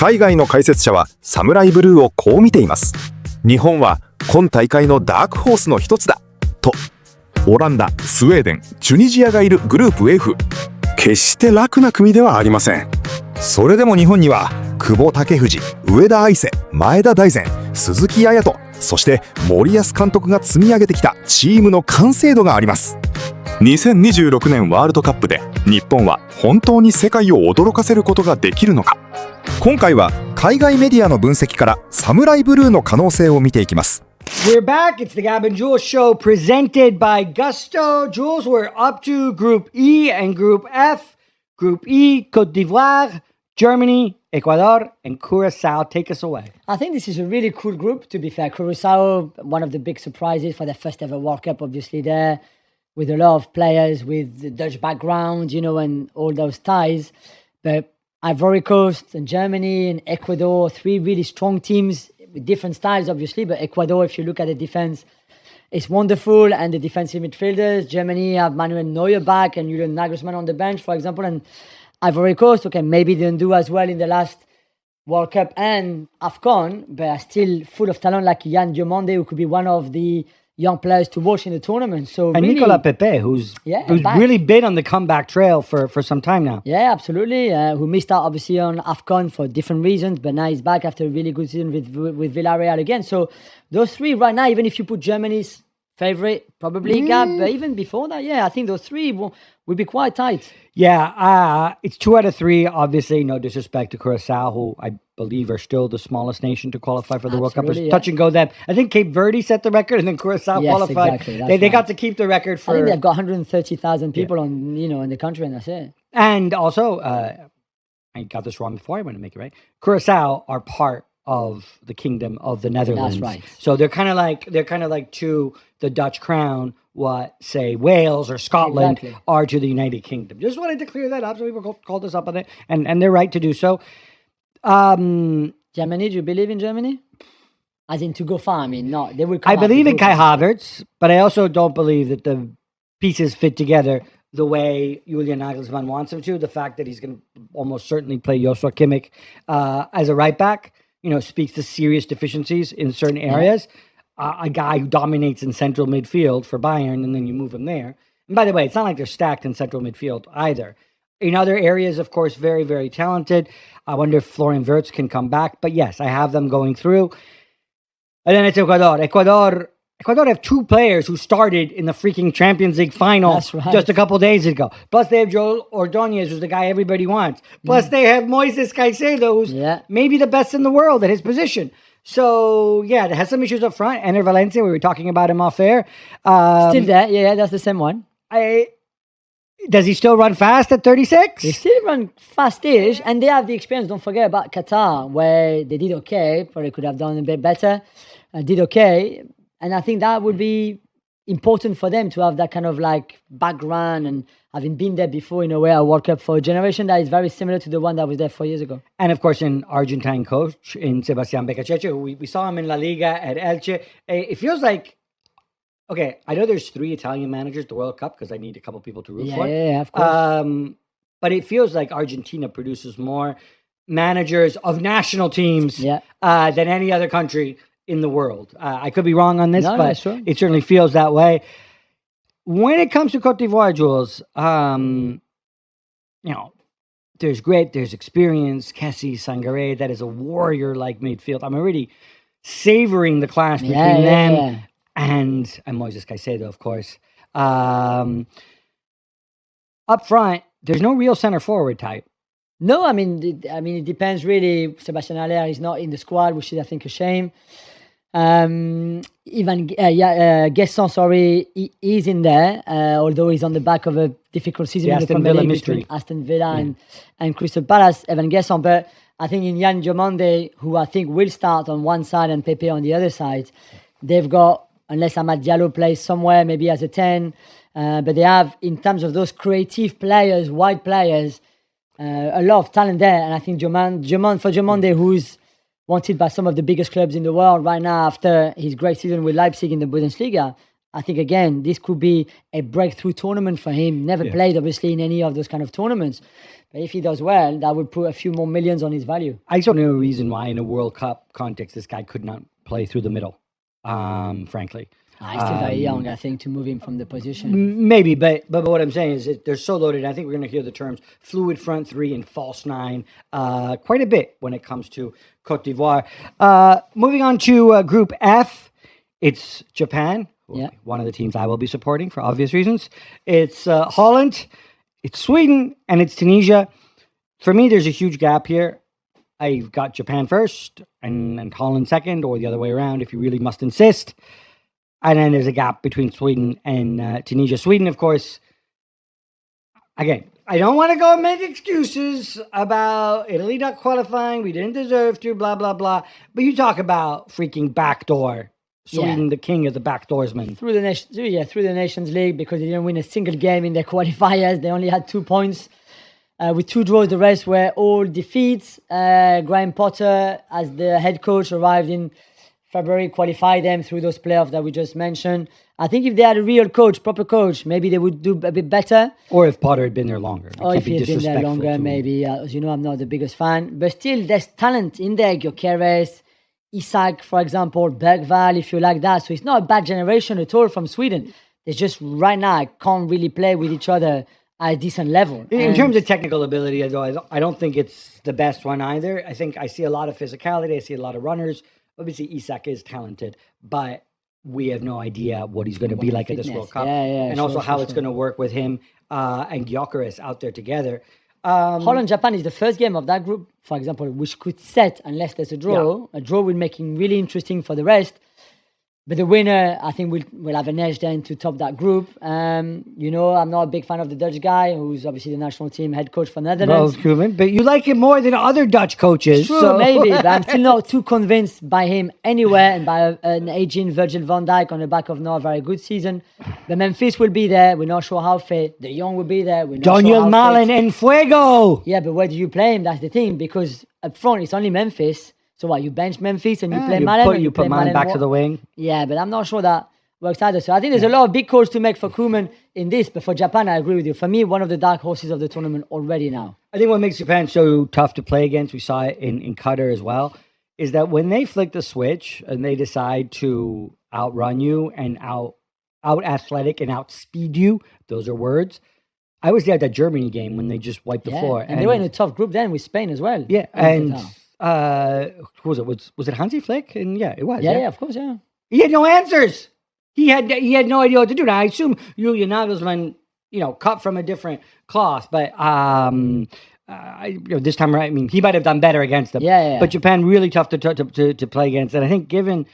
海外の解説者はサムライブルーをこう見ています。日本は今大会のダークホースの一つだと。オランダ、スウェーデン、チュニジアがいるグループ F、 決して楽な組ではありません。それでも日本には久保建英、上田綺世、前田大然、鈴木彩斗、そして森保監督が積み上げてきたチームの完成度があります。2026年ワールドカップで日本は本当に世界を驚かせることができるのか。今回は海外メディアの分析からサムライブルーの可能性を見ていきます。We're back. It's the Gab and Jules show presented by Gusto. Jules, we're up to Group E and Group F. Group E, Côte d'Ivoire, Germany, Ecuador, and Curacao. Take us away. I think this is a really cool group, to be fair. Curacao, one of the big surprises for their first ever World Cup, obviously there, with a lot of players with Dutch background, you know, and all those ties. But Ivory Coast and Germany and Ecuador, three really strong teams with different styles, obviously. But Ecuador, if you look at the defense, it's wonderful. And the defensive midfielders, Germany have Manuel Neuer back and Julian Nagelsmann on the bench, for example. And Ivory Coast, okay, maybe didn't do as well in the last World Cup and AFCON, but are still full of talent like Yann Diomande, who could be one of the young players to watch in the tournament. So and really, Nicolas Pepe, who's really been on the comeback trail for some time now. Yeah, absolutely. Who missed out obviously on AFCON for different reasons, but now he's back after a really good season with Villarreal again. So those three right now, even if you put Germany's favorite, probably Gab, but even before that, yeah, I think those three will be quite tight. Yeah, it's 2 out of 3. Obviously, no disrespect to Curacao, who I believe are still the smallest nation to qualify for the World Cup. It's touch and go them. I think Cape Verde set the record, and then Curacao qualified. Exactly. They got to keep the record for. I think they've got 130,000 people on, in the country, and that's it. And also, I got this wrong before. I want to make it right. Curacao are part of the Kingdom of the Netherlands. That's right. So they're kind of like to the Dutch crown what, say, Wales or Scotland are to the United Kingdom. Just wanted to clear that up. So people called us up on it, and they're right to do so. Germany, do you believe in Germany? As in to go far, I mean, no, they will come. I believe in Kai Havertz, but I also don't believe that the pieces fit together the way Julian Nagelsmann wants him to. The fact that he's going to almost certainly play Joshua Kimmich as a right back, speaks to serious deficiencies in certain areas. A guy who dominates in central midfield for Bayern, and then you move him there. And by the way, it's not like they're stacked in central midfield either. In other areas, of course, very, very talented. I wonder if Florian Wirtz can come back. But yes, I have them going through. And then it's Ecuador. Ecuador have 2 players who started in the freaking Champions League final just a couple days ago. Plus, they have Joel Ordonez, who's the guy everybody wants. Plus, they have Moises Caicedo, who's maybe the best in the world at his position. So, yeah, they has some issues up front. Ener Valencia, we were talking about him off air. Still there. Yeah, that's the same one. Does he still run fast at 36? They still run fast-ish, and they have the experience. Don't forget about Qatar, where they did okay. Probably could have done a bit better. Did okay. And I think that would be important for them to have that kind of like background and having been there before in a way, a World Cup for a generation that is very similar to the one that was there 4 years ago. And of course, an Argentine coach in Sebastián Becachete, we saw him in La Liga at Elche. It feels like, okay, I know there's 3 Italian managers at the World Cup because I need a couple people to root for. Yeah, of course. But it feels like Argentina produces more managers of national teams than any other country in the world. I could be wrong on this, but it certainly feels that way. When it comes to Côte d'Ivoire, Jules, there's experience. Kessie Sangaré, that is a warrior-like midfield. I'm already savoring the clash between them and Moises Caicedo, of course. Up front, there's no real center forward type. No, I mean, it depends really. Sébastien Haller is not in the squad, which is, I think, a shame. Guesson, is in there, although he's on the back of a difficult season in the Premier League between Aston Villa and Crystal Palace, Evan Guesson. But I think in Yann Diomande, who I think will start on one side and Pepe on the other side, they've got, unless Amad Diallo plays somewhere, maybe as a 10, but they have, in terms of those creative players, wide players, a lot of talent there. And I think Diomande, who's wanted by some of the biggest clubs in the world right now after his great season with Leipzig in the Bundesliga, I think, again, this could be a breakthrough tournament for him. Never played, obviously, in any of those kind of tournaments. But if he does well, that would put a few more millions on his value. I don't know a reason why in a World Cup context this guy could not play through the middle, frankly. He's still very young, I think, to move him from the position. Maybe, but what I'm saying is that they're so loaded. I think we're going to hear the terms fluid front three and false nine quite a bit when it comes to Cote d'Ivoire. Moving on to Group F, it's Japan. One of the teams I will be supporting for obvious reasons. It's Holland, it's Sweden, and it's Tunisia. For me, there's a huge gap here. I've got Japan first and Holland second, or the other way around if you really must insist. And then there's a gap between Sweden and Tunisia. Sweden, of course, again, I don't want to go and make excuses about Italy not qualifying. We didn't deserve to, blah, blah, blah. But you talk about freaking backdoor. Sweden, the king of the backdoorsmen. Through the Nations League, because they didn't win a single game in their qualifiers. They only had 2 points. With 2 draws, the rest were all defeats. Graham Potter, as the head coach, arrived in February, qualified them through those playoffs that we just mentioned. I think if they had a real coach, proper coach, maybe they would do a bit better. Or if Potter had been there longer. Or if he had been there longer, maybe. As you know, I'm not the biggest fan. But still, there's talent in there. Gyökeres, Isak, for example, Bergvall, if you like that. So it's not a bad generation at all from Sweden. They just, right now, can't really play with each other at a decent level. In terms of technical ability, though, I don't think it's the best one either. I think I see a lot of physicality. I see a lot of runners. Obviously, Isak is talented, but we have no idea what he's going to be like at this World Cup. And also how it's going to work with him and Gyökeres out there together. Holland-Japan is the first game of that group, for example, which could set, unless there's a draw. A draw will make it really interesting for the rest. But the winner, I think, will have an edge then to top that group. You know, I'm not a big fan of the Dutch guy, who's obviously the national team head coach for Netherlands. But you like him more than other Dutch coaches. True, maybe, but I'm still not too convinced by him anywhere and by an aging Virgil van Dijk on the back of not a very good season. But Memphis will be there. We're not sure how fit. De Jong will be there. We're not Daniel sure Malen and Fuego. Yeah, but where do you play him? That's the thing. Because up front, it's only Memphis. So what, you bench Memphis and you play Malen? You put Malen back to the wing. Yeah, but I'm not sure that works either. So I think there's a lot of big calls to make for Koeman in this. But for Japan, I agree with you. For me, one of the dark horses of the tournament already now. I think what makes Japan so tough to play against, we saw it in Qatar as well, is that when they flick the switch and they decide to outrun you and out athletic and outspeed you, those are words. I was there at that Germany game when they just wiped the floor. And they were in a tough group then with Spain as well. Yeah, and who was it? Was it Hansi Flick? And yeah, it was. Yeah, of course, yeah. He had no answers. He had no idea what to do. Now I assume Julian Nagelsmann, cut from a different cloth, but this time around, I mean, he might have done better against them. Yeah. But Japan really tough to play against, and I think given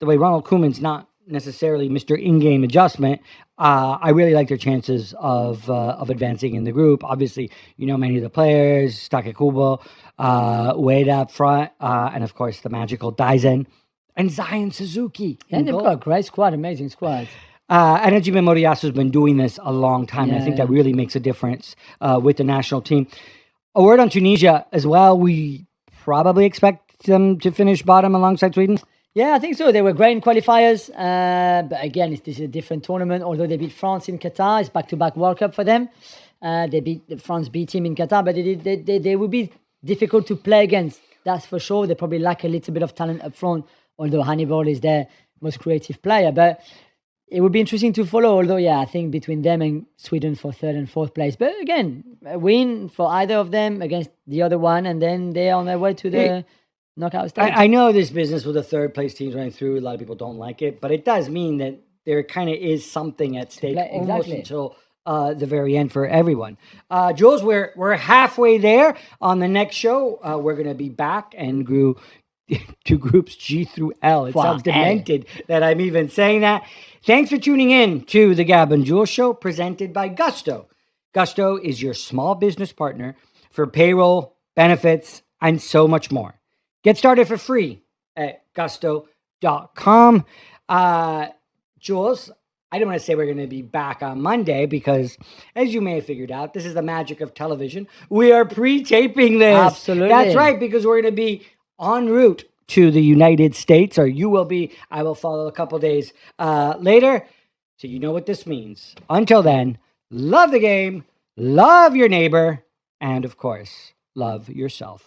the way Ronald Koeman's not necessarily Mr. In-game adjustment, I really like their chances of advancing in the group. Obviously, many of the players, Take Kubo, Ueda up front, and of course the magical Daisen and Zion Suzuki. Yeah, they've got a great squad, amazing squad. And Hajime Moriyasu has been doing this a long time, and I think that really makes a difference with the national team. A word on Tunisia as well. We probably expect them to finish bottom alongside Sweden. Yeah, I think so. They were great in qualifiers. But again, this is a different tournament. Although they beat France in Qatar, it's back-to-back World Cup for them. France beat him in Qatar, but they will be difficult to play against. That's for sure. They probably lack a little bit of talent up front, although Hannibal is their most creative player. But it would be interesting to follow. Although, I think between them and Sweden for third and fourth place. But again, a win for either of them against the other one, and then they're on their way to the knockout stage. I know this business with the third place teams running through, a lot of people don't like it, but it does mean that there kind of is something at stake almost until the very end for everyone. Jules, we're halfway there. On the next show, we're going to be back and grew to groups G through L. It sounds demented that I'm even saying that. Thanks for tuning in to the Gab and Jules Show, presented by Gusto. Gusto is your small business partner for payroll, benefits, and so much more. Get started for free at gusto.com. Jules, I don't want to say we're going to be back on Monday because, as you may have figured out, this is the magic of television. We are pre-taping this. Absolutely. That's right, because we're going to be en route to the United States, or you will be. I will follow a couple days later. So you know what this means. Until then, love the game, love your neighbor, and of course, love yourself.